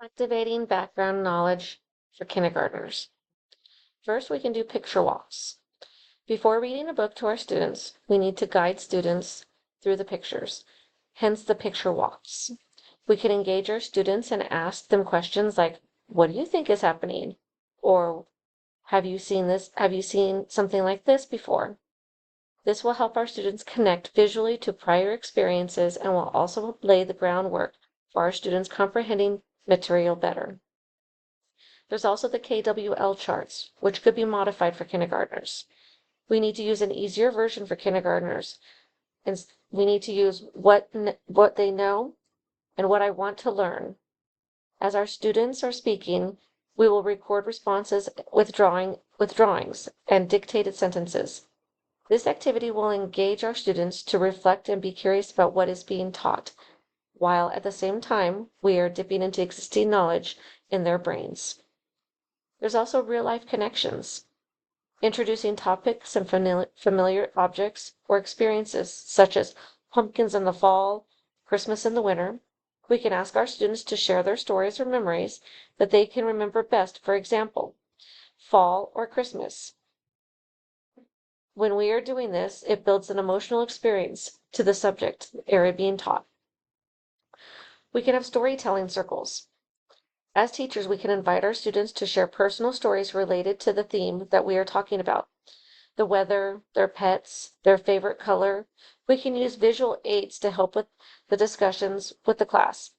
Activating background knowledge for kindergartners. First, we can do picture walks. Before reading a book to our students, we need to guide students through the pictures, hence the picture walks. We can engage our students and ask them questions like, what do you think is happening? Or, have you seen this? Have you seen something like this before? This will help our students connect visually to prior experiences and will also lay the groundwork for our students comprehending material better. There's also the KWL charts, which could be modified for kindergartners. We need to use an easier version for kindergartners. And we need to use what they know and what I want to learn. As our students are speaking, we will record responses with drawings and dictated sentences. This activity will engage our students to reflect and be curious about what is being taught, while at the same time we are dipping into existing knowledge in their brains. There's also real-life connections, introducing topics and familiar objects or experiences such as pumpkins in the fall, Christmas in the winter. We can ask our students to share their stories or memories that they can remember best, for example, fall or Christmas. When we are doing this, it builds an emotional experience to the subject area being taught. We can have storytelling circles. As teachers, we can invite our students to share personal stories related to the theme that we are talking about. The weather, their pets, their favorite color. We can use visual aids to help with the discussions with the class.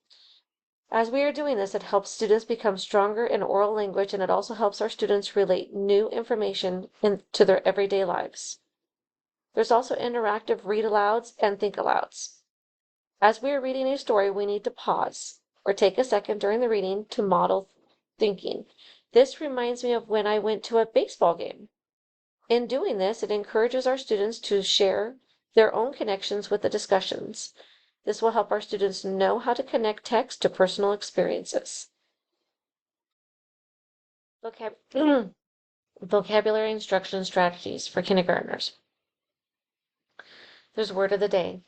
As we are doing this, it helps students become stronger in oral language, and it also helps our students relate new information into their everyday lives. There's also interactive read alouds and think alouds. As we are reading a story, we need to pause or take a second during the reading to model thinking. This reminds me of when I went to a baseball game. In doing this, it encourages our students to share their own connections with the discussions. This will help our students know how to connect text to personal experiences. Vocabulary instruction strategies for kindergartners. There's word of the day.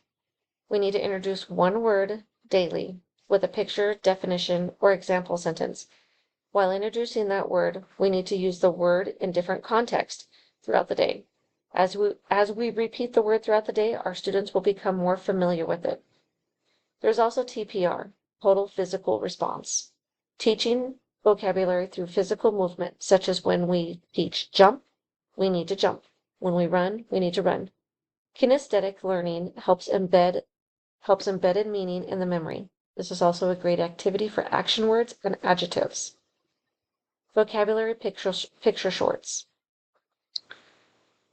We need to introduce one word daily with a picture, definition, or example sentence. While introducing that word, we need to use the word in different contexts throughout the day. As we repeat the word throughout the day, our students will become more familiar with it. There's also TPR, total physical response. Teaching vocabulary through physical movement, such as when we teach jump, we need to jump. When we run, we need to run. Kinesthetic learning helps embedded meaning in the memory. This is also a great activity for action words and adjectives. Vocabulary picture shorts.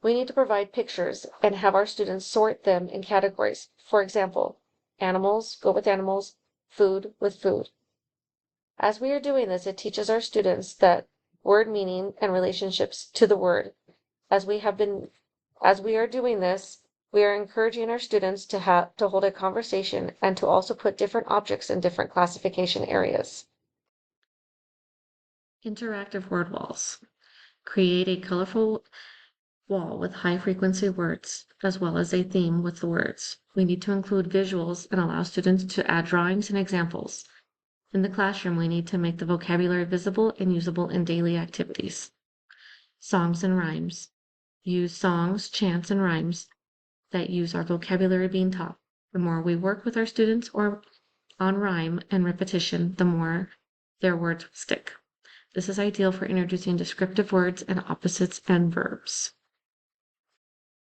We need to provide pictures and have our students sort them in categories. For example, animals go with animals, food with food. As we are doing this, it teaches our students that word meaning and relationships to the word. As we are doing this, we are encouraging our students to hold a conversation and to also put different objects in different classification areas. Interactive word walls. Create a colorful wall with high-frequency words, as well as a theme with the words. We need to include visuals and allow students to add drawings and examples. In the classroom, we need to make the vocabulary visible and usable in daily activities. Songs and rhymes. Use songs, chants, and rhymes that use our vocabulary being taught. The more we work with our students or on rhyme and repetition, the more their words stick. This is ideal for introducing descriptive words and opposites and verbs.